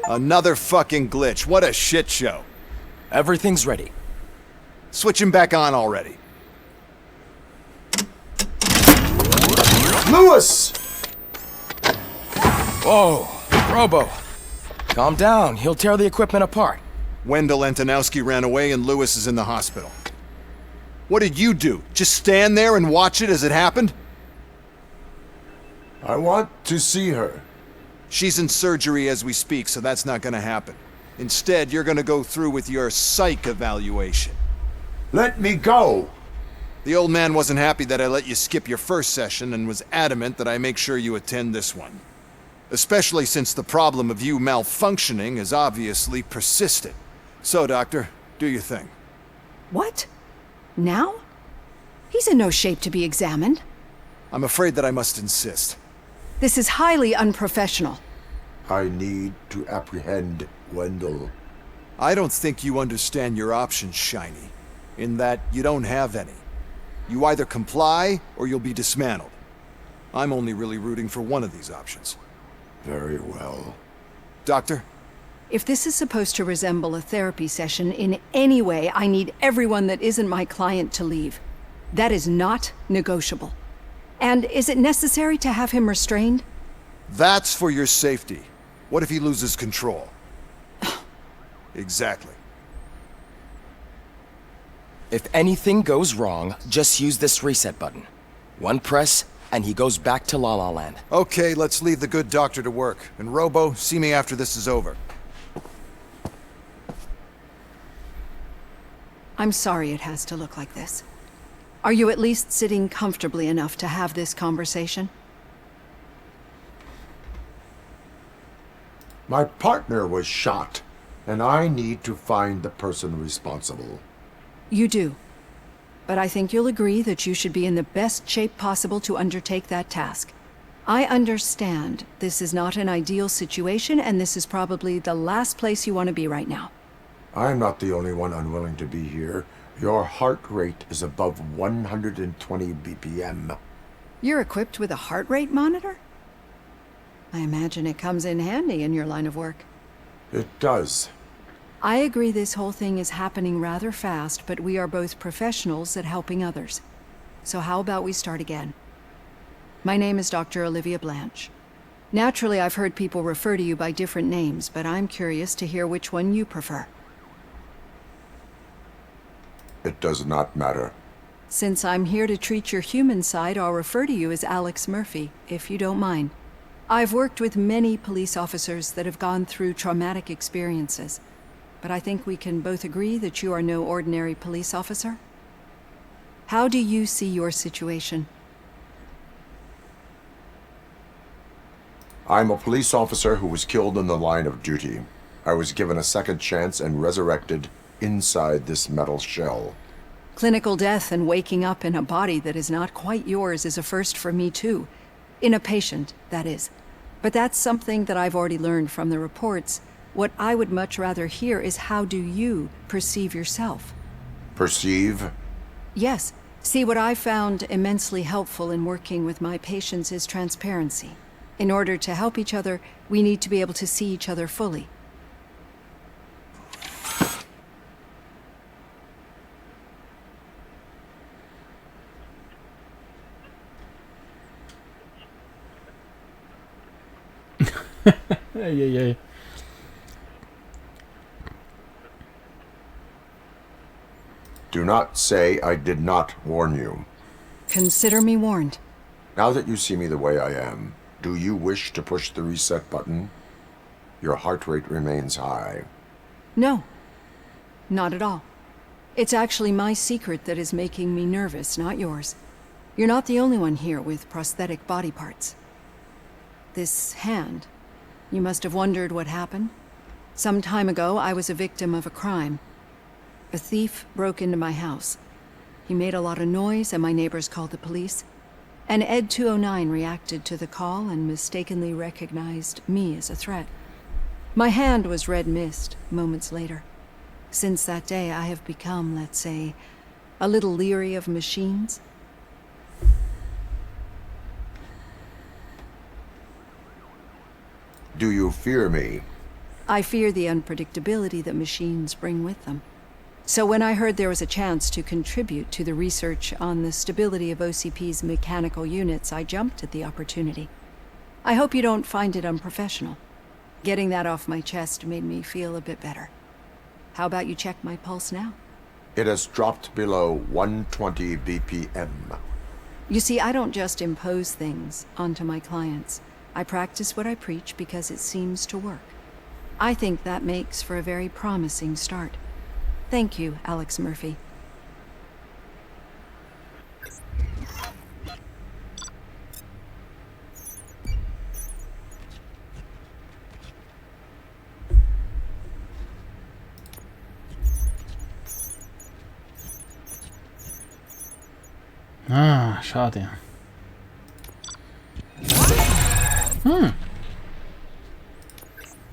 Another fucking glitch. What a shit show. Everything's ready. Switch him back on already. Lewis! Whoa, Robo. Calm down, he'll tear the equipment apart. Wendell Antonowski ran away and Lewis is in the hospital. What did you do? Just stand there and watch it as it happened? I want to see her. She's in surgery as we speak, so that's not gonna happen. Instead, you're gonna go through with your psych evaluation. Let me go! The old man wasn't happy that I let you skip your first session and was adamant that I make sure you attend this one. Especially since the problem of you malfunctioning is obviously persistent. So, Doctor, do your thing. What? Now? He's in no shape to be examined. I'm afraid that I must insist. This is highly unprofessional. I need to apprehend Wendell. I don't think you understand your options, Shiny, in that you don't have any. You either comply or you'll be dismantled. I'm only really rooting for one of these options. Very well. Doctor? If this is supposed to resemble a therapy session in any way, I need everyone that isn't my client to leave. That is not negotiable. And is it necessary to have him restrained? That's for your safety. What if he loses control? Exactly. If anything goes wrong, just use this reset button. One press, and he goes back to La La Land. Okay, let's leave the good doctor to work. And Robo, see me after this is over. I'm sorry it has to look like this. Are you at least sitting comfortably enough to have this conversation? My partner was shot, and I need to find the person responsible. You do. But I think you'll agree that you should be in the best shape possible to undertake that task. I understand this is not an ideal situation, and this is probably the last place you want to be right now. I'm not the only one unwilling to be here. Your heart rate is above 120 BPM. You're equipped with a heart rate monitor? I imagine it comes in handy in your line of work. It does. I agree this whole thing is happening rather fast, but we are both professionals at helping others. So how about we start again? My name is Dr. Olivia Blanche. Naturally, I've heard people refer to you by different names, but I'm curious to hear which one you prefer. It does not matter. Since I'm here to treat your human side, I'll refer to you as Alex Murphy, if you don't mind. I've worked with many police officers that have gone through traumatic experiences, but I think we can both agree that you are no ordinary police officer. How do you see your situation? I'm a police officer who was killed in the line of duty. I was given a second chance and resurrected inside this metal shell. Clinical death and waking up in a body that is not quite yours is a first for me too. In a patient, that is. But that's something that I've already learned from the reports. What I would much rather hear is how do you perceive yourself? Perceive? Yes. See, what I found immensely helpful in working with my patients is transparency. In order to help each other, we need to be able to see each other fully. Yeah. Do not say I did not warn you. Consider me warned. Now that you see me the way I am, do you wish to push the reset button? Your heart rate remains high. No, not at all. It's actually my secret that is making me nervous, not yours. You're not the only one here with prosthetic body parts. This hand, you must have wondered what happened. Some time ago, I was a victim of a crime. A thief broke into my house. He made a lot of noise and my neighbors called the police. And Ed 209 reacted to the call and mistakenly recognized me as a threat. My hand was red mist moments later. Since that day, I have become, let's say, a little leery of machines. Do you fear me? I fear the unpredictability that machines bring with them. So when I heard there was a chance to contribute to the research on the stability of OCP's mechanical units, I jumped at the opportunity. I hope you don't find it unprofessional. Getting that off my chest made me feel a bit better. How about you check my pulse now? It has dropped below 120 BPM. You see, I don't just impose things onto my clients. I practice what I preach because it seems to work. I think that makes for a very promising start. Thank you, Alex Murphy. Ah, schade.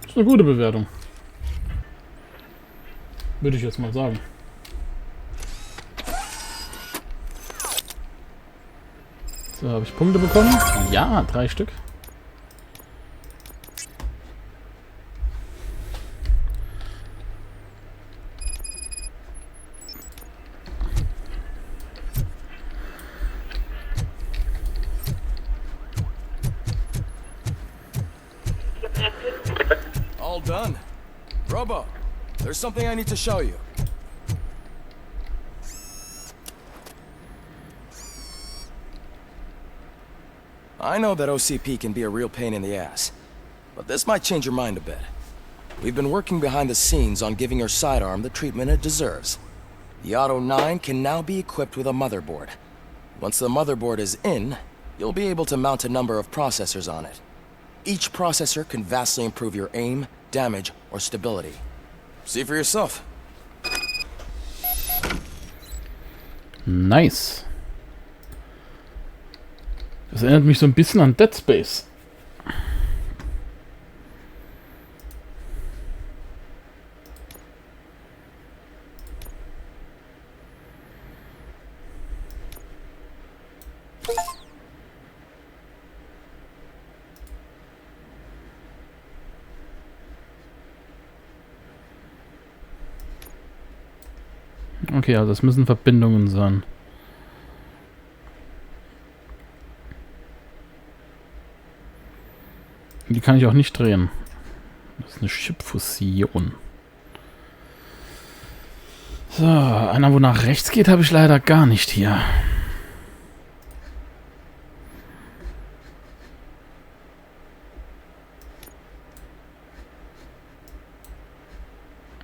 Ist eine gute Bewertung. Würde ich jetzt mal sagen. So, habe ich Punkte bekommen? Ja, 3 Stück. All done. Robo, there's something I need to show you. I know that OCP can be a real pain in the ass, but this might change your mind a bit. We've been working behind the scenes on giving your sidearm the treatment it deserves. The Auto 9 can now be equipped with a motherboard. Once the motherboard is in, you'll be able to mount a number of processors on it. Each processor can vastly improve your aim, damage, or stability. See for yourself. Nice. Das erinnert mich so ein bisschen an Dead Space. Okay, also es müssen Verbindungen sein. Die kann ich auch nicht drehen. Das ist eine Chip-Fusion. So, einer, wo nach rechts geht, habe ich leider gar nicht hier.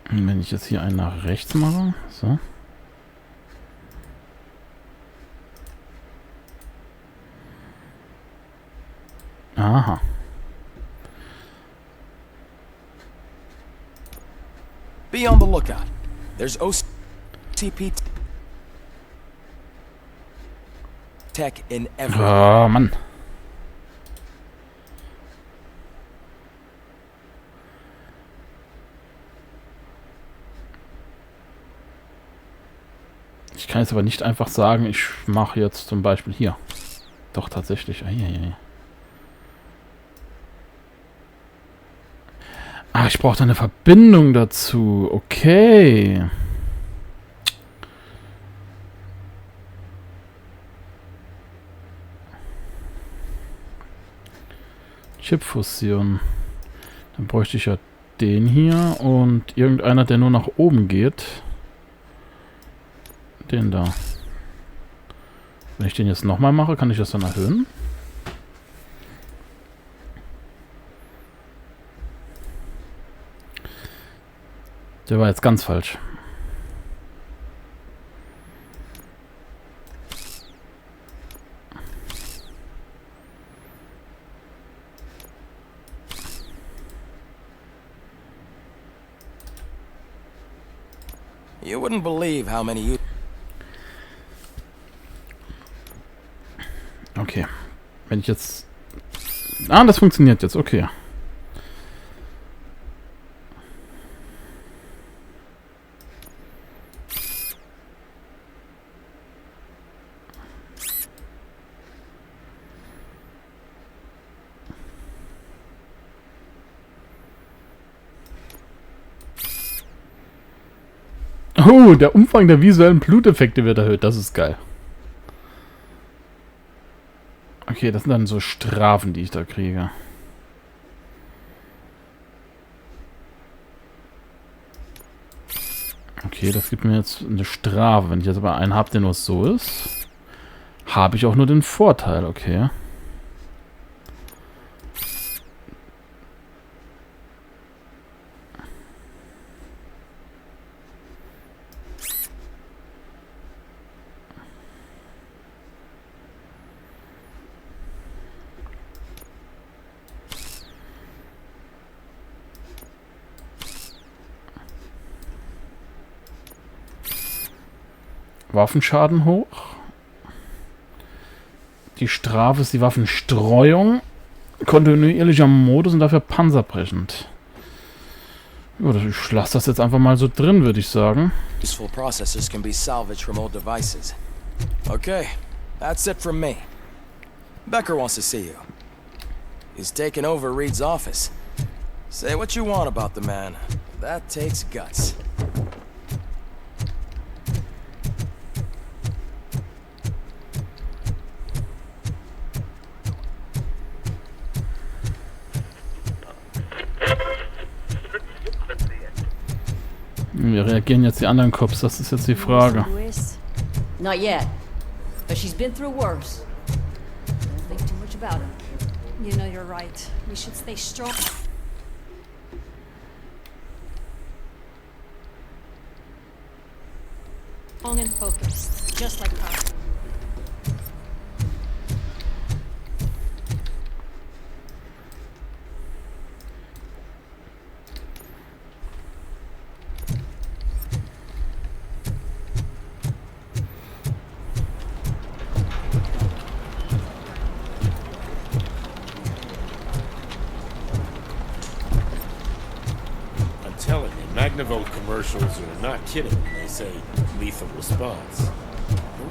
Und wenn ich jetzt hier einen nach rechts mache, so. Aha. Be on the lookout. There's OCP tech in every. Oh, Mann. Ich kann jetzt aber nicht einfach sagen, ich mache jetzt zum Beispiel hier. Doch, tatsächlich. Eieiei. Ah, ich brauche da eine Verbindung dazu. Okay. Chipfusion. Dann bräuchte ich ja den hier und irgendeiner, der nur nach oben geht. Den da. Wenn ich den jetzt nochmal mache, kann ich das dann erhöhen? Der war jetzt ganz falsch. You wouldn't believe how many you. Okay. Wenn ich jetzt... Ah, das funktioniert jetzt. Okay. Oh, der Umfang der visuellen Bluteffekte wird erhöht. Das ist geil. Okay, das sind dann so Strafen, die ich da kriege. Okay, das gibt mir jetzt eine Strafe. Wenn ich jetzt aber einen habe, der nur so ist, habe ich auch nur den Vorteil. Okay. Waffenschaden hoch. Die Strafe ist die Waffenstreuung. Kontinuierlicher Modus und dafür panzerbrechend. Ja, ich lasse das jetzt einfach mal so drin, würde ich sagen. Useful processors can be salvaged from old devices. Okay, that's it from me. Becker wants to see you. He's taken over Reed's office. Say what you want about the man. That takes guts. Wie reagieren jetzt die anderen Cops? Das ist jetzt die Frage. Not yet, but she's been through worse. Don't think too much about it. You know you're right. We should stay strong. Strong and focused, just like her. Telling you, Magnavolt commercials are not kidding when they say lethal response.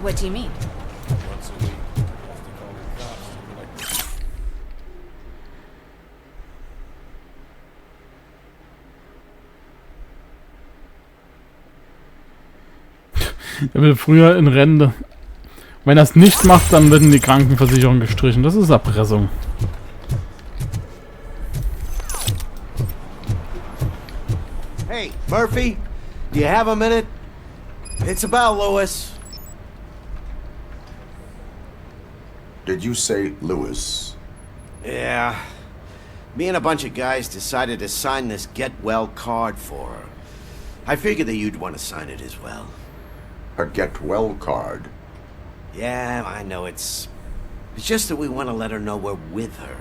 What do you mean? Once a week, you have to call the cops to collect. Er will früher in Rente. Wenn er es nicht macht, dann werden die Krankenversicherung gestrichen. Das ist Erpressung. Hey, Murphy, do you have a minute? It's about Lewis. Did you say Lewis? Yeah. Me and a bunch of guys decided to sign this get well card for her. I figured that you'd want to sign it as well. A get well card? Yeah, I know it's just that we want to let her know we're with her.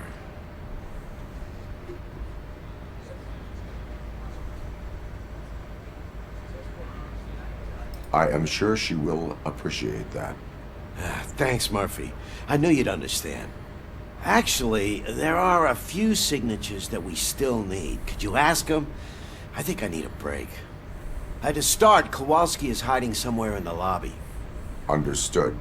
I am sure she will appreciate that. Thanks, Murphy. I knew you'd understand. Actually, there are a few signatures that we still need. Could you ask them? I think I need a break. To start, Kowalski is hiding somewhere in the lobby. Understood.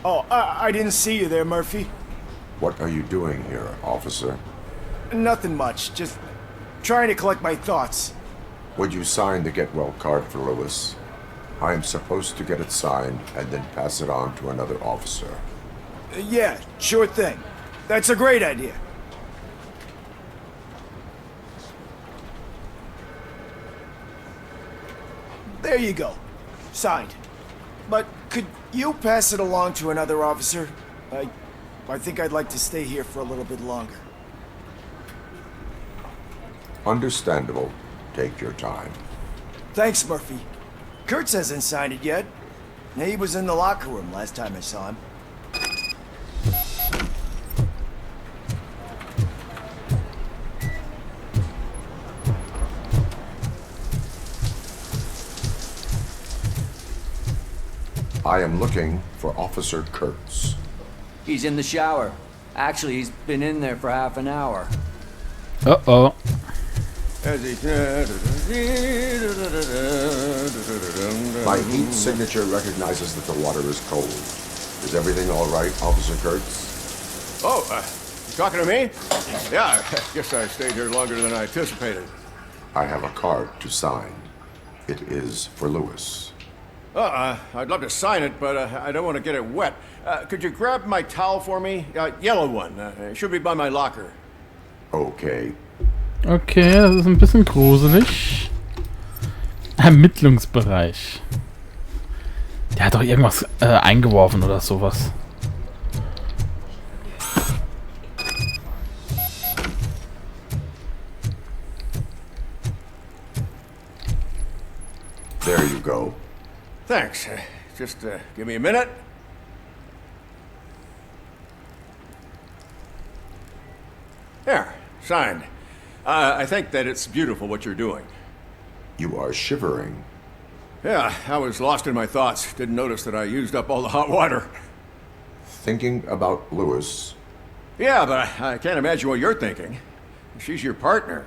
Oh, I didn't see you there, Murphy. What are you doing here, officer? Nothing much, just trying to collect my thoughts. Would you sign the get well card for Lewis? I am supposed to get it signed and then pass it on to another officer. Yeah, sure thing. That's a great idea. There you go. Signed. But could you pass it along to another officer? I think I'd like to stay here for a little bit longer. Understandable. Take your time. Thanks, Murphy. Kurtz hasn't signed it yet. He was in the locker room last time I saw him. I am looking for Officer Kurtz. He's in the shower. Actually, he's been in there for half an hour. Uh-oh. My heat signature recognizes that the water is cold. Is everything all right, Officer Kurtz? Oh, you talking to me? Yeah, I guess I stayed here longer than I anticipated. I have a card to sign. It is for Lewis. I'd love to sign it, but I don't want to get it wet. Could you grab my towel for me? Yellow one. It should be by my locker. Okay. Okay, das ist ein bisschen gruselig. Ermittlungsbereich. Der hat doch irgendwas eingeworfen oder sowas. There you go. Thanks. Just give me a minute. There, signed. I think that it's beautiful what you're doing. You are shivering. Yeah, I was lost in my thoughts. Didn't notice that I used up all the hot water. Thinking about Lewis. Yeah, but I can't imagine what you're thinking. She's your partner.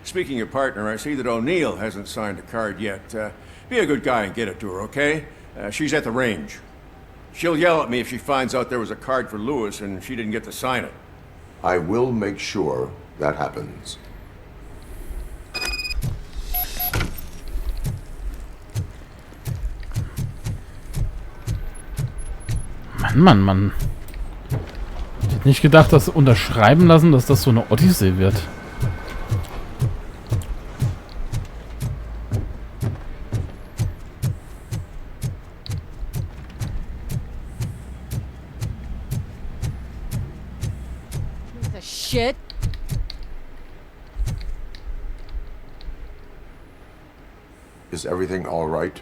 Speaking of partner, I see that O'Neill hasn't signed a card yet. Be a good guy and get it to her, okay? She's at the range. She'll yell at me if she finds out there was a card for Lewis and she didn't get to sign it. I will make sure that happens. Mann. Ich hätte nicht gedacht, dass unterschreiben lassen, dass das so eine Odyssee wird. The shit. Is everything all right?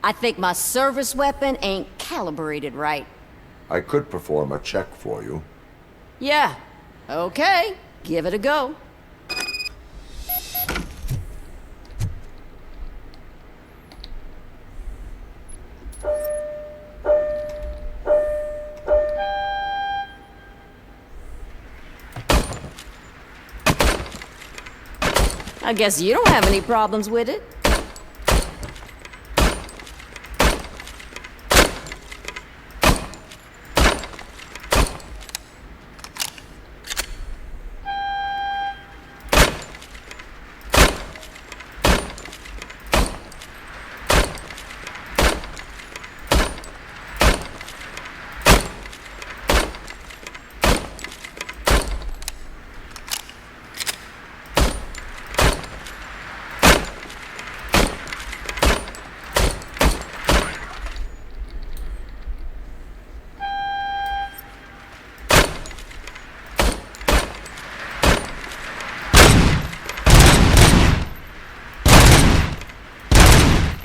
I think my service weapon ain't calibrated right. I could perform a check for you. Yeah. Okay. Give it a go. I guess you don't have any problems with it.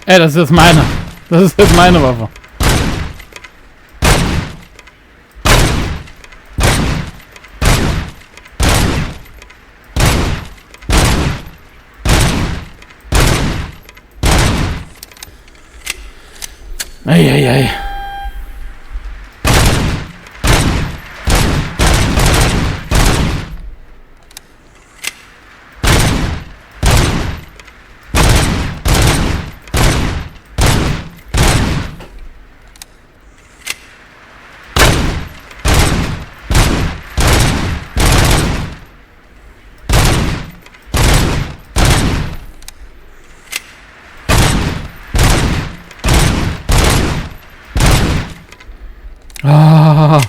Ey, das ist jetzt meine. Das ist jetzt meine Waffe. Eieiei. Ah.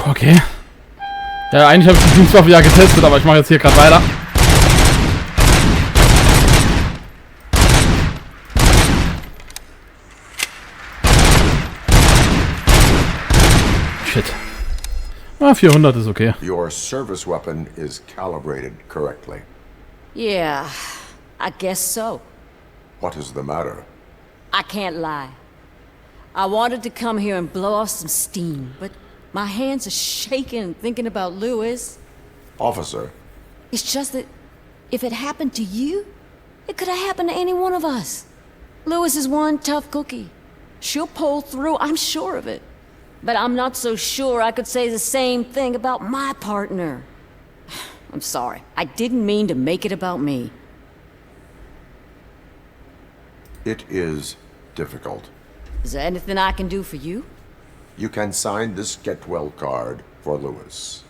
Okay. Ja, eigentlich habe ich die Dienstwaffe ja getestet, aber ich mache jetzt hier gerade weiter. Shit. Ah, 400 ist okay. Your service weapon is calibrated correctly. Yeah, I guess so. What is the matter? I can't lie. I wanted to come here and blow off some steam, but my hands are shaking thinking about Lewis. Officer, It's just that if it happened to you, it could have happened to any one of us. Lewis is one tough cookie. She'll pull through, I'm sure of it. But I'm not so sure I could say the same thing about my partner. I'm sorry. I didn't mean to make it about me. it is difficult. Is there anything I can do for you? You can sign this get well card for Lewis.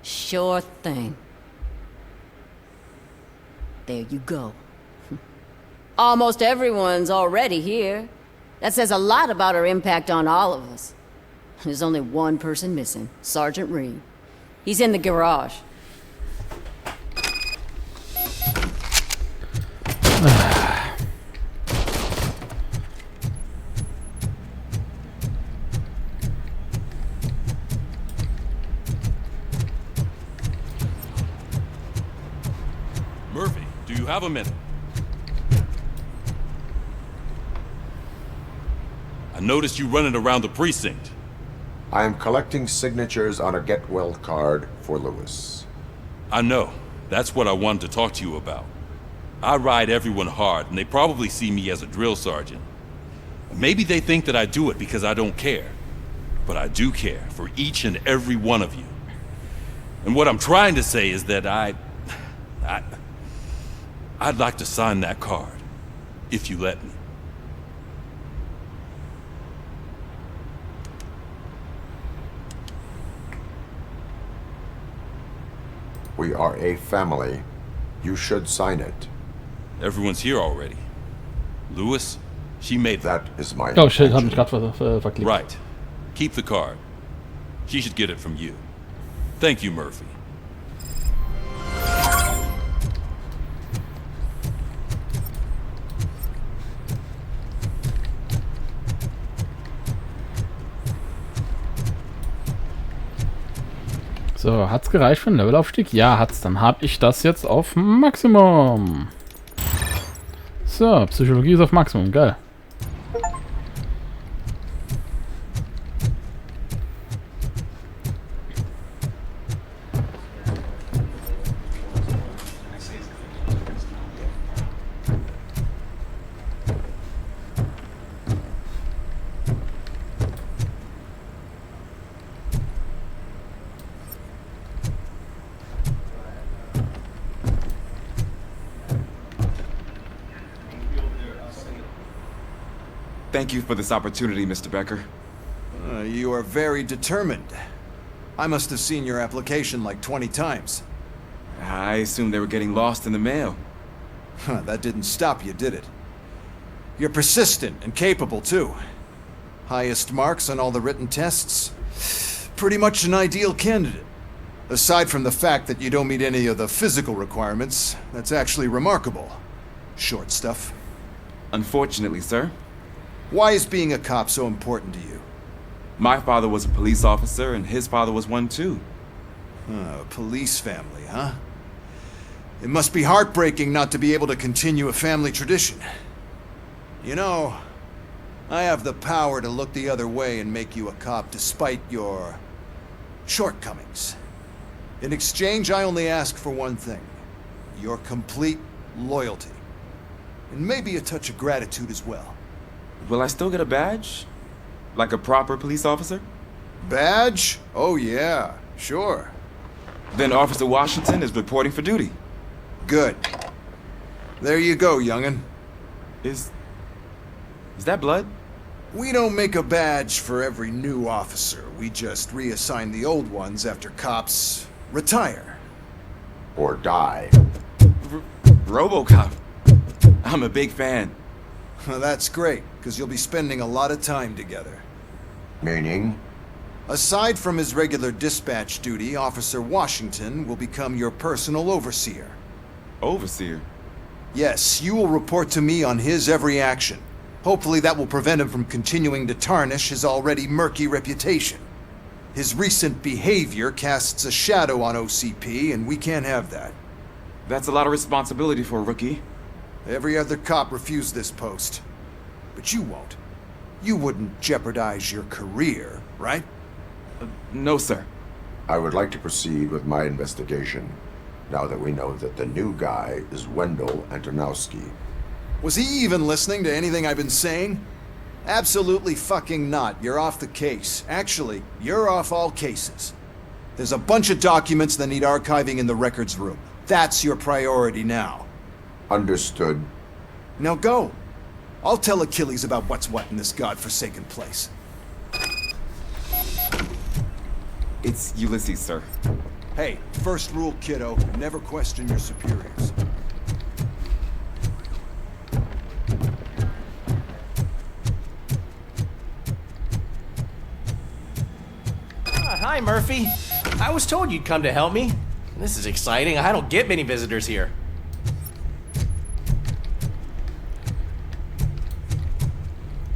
Sure thing. There you go. Almost everyone's already here. That says a lot about her impact on all of us. There's only one person missing, Sergeant Reed. He's in the garage. Murphy, do you have a minute? I noticed you running around the precinct. I am collecting signatures on a get well card for Lewis. I know. That's what I wanted to talk to you about. I ride everyone hard, and they probably see me as a drill sergeant. Maybe they think that I do it because I don't care. But I do care for each and every one of you. And what I'm trying to say is that I'd like to sign that card, if you let me. We are a family. You should sign it. Everyone's here already. Lewis, she made That is my Oh shit, hat mich intention. gerade verklickt. Right. Keep the card. She should get it from you. Thank you, Murphy. So, hat's gereicht für einen Levelaufstieg? Ja, hat's. Dann habe ich das jetzt auf Maximum. So, Psychologie ist auf Maximum. Geil. Thank you for this opportunity, Mr. Becker. You are very determined. I must have seen your application like 20 times. I assumed they were getting lost in the mail. That didn't stop you, did it? You're persistent and capable, too. Highest marks on all the written tests. Pretty much an ideal candidate. Aside from the fact that you don't meet any of the physical requirements, that's actually remarkable. Short stuff. Unfortunately, sir. Why is being a cop so important to you? My father was a police officer, and his father was one too. A police family, huh? It must be heartbreaking not to be able to continue a family tradition. You know, I have the power to look the other way and make you a cop despite your shortcomings. In exchange, I only ask for one thing. Your complete loyalty. And maybe a touch of gratitude as well. Will I still get a badge? Like a proper police officer? Badge? Oh yeah, sure. Then Officer Washington is reporting for duty. Good. There you go, young'un. Is that blood? We don't make a badge for every new officer. We just reassign the old ones after cops retire. Or die. RoboCop. I'm a big fan. Well, that's great, because you'll be spending a lot of time together. Meaning? Aside from his regular dispatch duty, Officer Washington will become your personal overseer. Overseer? Yes, you will report to me on his every action. Hopefully that will prevent him from continuing to tarnish his already murky reputation. His recent behavior casts a shadow on OCP, and we can't have that. That's a lot of responsibility for a rookie. Every other cop refused this post. But you won't. You wouldn't jeopardize your career, right? No, sir. I would like to proceed with my investigation, now that we know that the new guy is Wendell Antonowski. Was he even listening to anything I've been saying? Absolutely fucking not. You're off the case. Actually, you're off all cases. There's a bunch of documents that need archiving in the records room. That's your priority now. Understood. Now go. I'll tell Achilles about what's what in this godforsaken place. It's Ulysses, sir. Hey, first rule, kiddo, never question your superiors. Hi, Murphy. I was told you'd come to help me. This is exciting. I don't get many visitors here.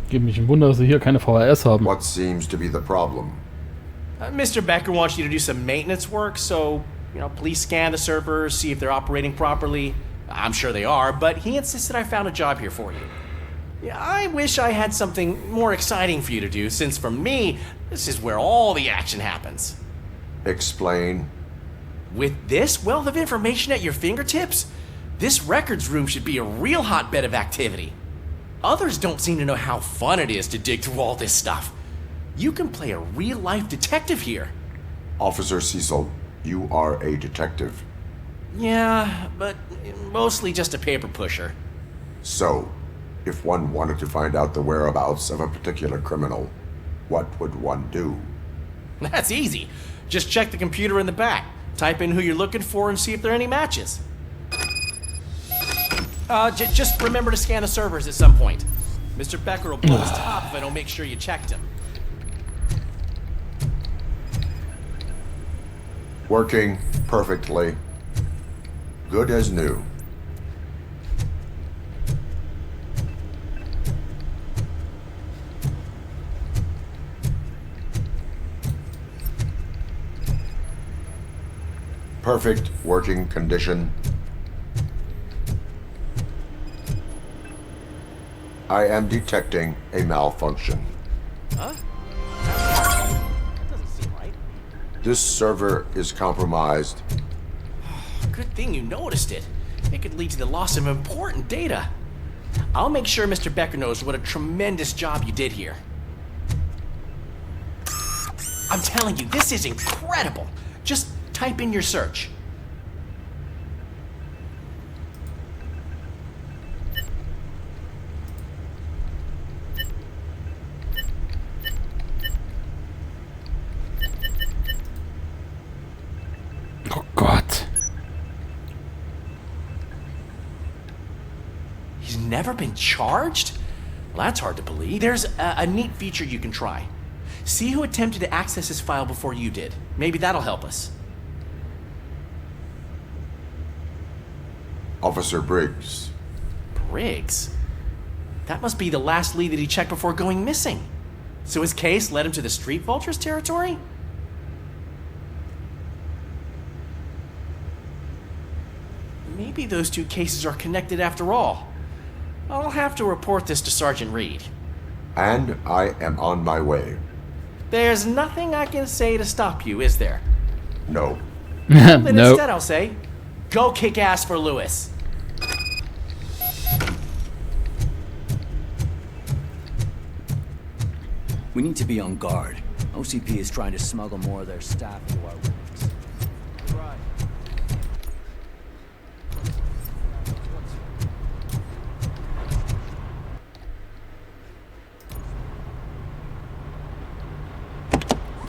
Geht mich ein Wunder, dass sie hier keine VHS haben. What seems to be the problem? Mr. Becker wants you to do some maintenance work, so, please scan the servers, see if they're operating properly. I'm sure they are, but he insisted I found a job here for you. Yeah, I wish I had something more exciting for you to do, since for me, this is where all the action happens. Explain. With this wealth of information at your fingertips, this records room should be a real hotbed of activity. Others don't seem to know how fun it is to dig through all this stuff. You can play a real-life detective here. Officer Cecil, you are a detective. Yeah, but mostly just a paper pusher. So, if one wanted to find out the whereabouts of a particular criminal, what would one do? That's easy. Just check the computer in the back. Type in who you're looking for and see if there are any matches. Just remember to scan the servers at some point. Mr. Becker will blow his top if I don't make sure you checked him. Working perfectly. Good as new. Perfect working condition. I am detecting a malfunction. Huh? That doesn't seem right. This server is compromised. Good thing you noticed it. It could lead to the loss of important data. I'll make sure Mr. Becker knows what a tremendous job you did here. I'm telling you, this is incredible. Just type in your search. Oh Gott. He's never been charged? Well, that's hard to believe. There's a neat feature you can try. See who attempted to access his file before you did. Maybe that'll help us. Officer Briggs. Briggs? That must be the last lead that he checked before going missing. So his case led him to the Street Vultures territory? Maybe those two cases are connected after all. I'll have to report this to Sergeant Reed. And I am on my way. There's nothing I can say to stop you, is there? No. Then Nope. instead I'll say, go kick ass for Lewis. We need to be on guard. OCP is trying to smuggle more of their staff into our ranks.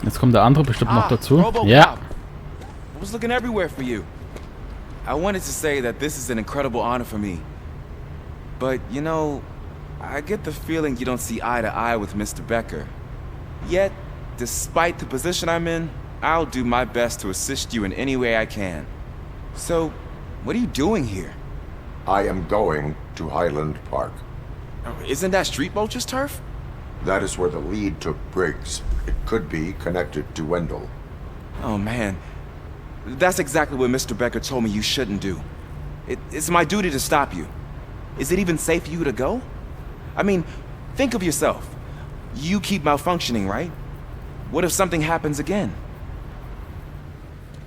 Jetzt kommt der andere bestimmt noch dazu. RoboCop. Ja. I was looking everywhere for you. I wanted to say that this is an incredible honor for me. But, I get the feeling you don't see eye to eye with Mr. Becker. Yet, despite the position I'm in, I'll do my best to assist you in any way I can. So, what are you doing here? I am going to Highland Park. Isn't that Street Vulture's turf? That is where the lead took Briggs. It could be connected to Wendell. Oh man, that's exactly what Mr. Becker told me you shouldn't do. It's my duty to stop you. Is it even safe for you to go? I mean, think of yourself. You keep malfunctioning, right? What if something happens again?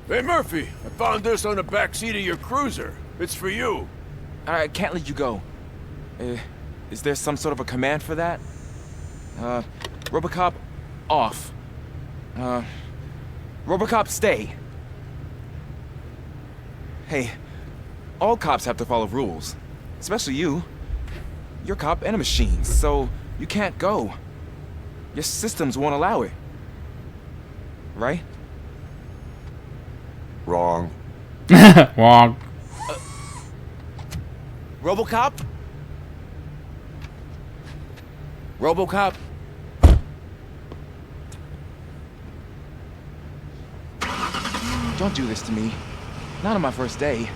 Hey, Murphy, I found this on the back seat of your cruiser. It's for you. I can't let you go. Is there some sort of a command for that? RoboCop, off. RoboCop, stay. Hey, all cops have to follow rules. Especially you. You're a cop and a machine, so you can't go. Your systems won't allow it. Right? Wrong. Wrong. RoboCop? RoboCop? Don't do this to me. Not on my first day.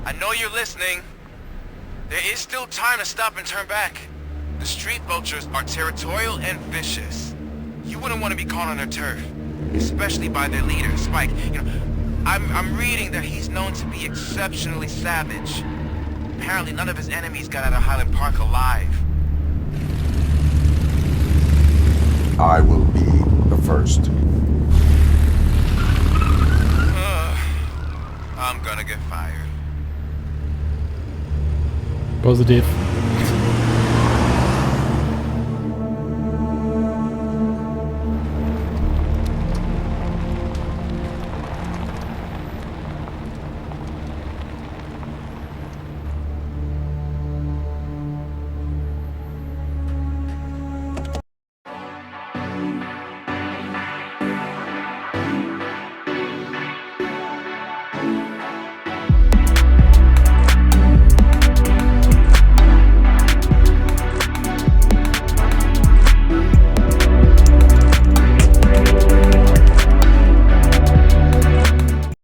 I know you're listening. There is still time to stop and turn back. The street vultures are territorial and vicious. You wouldn't want to be caught on their turf, especially by their leader, Spike. You know, I'm reading that he's known to be exceptionally savage. Apparently none of his enemies got out of Highland Park alive. I will be the first. I'm gonna get fired. Positive.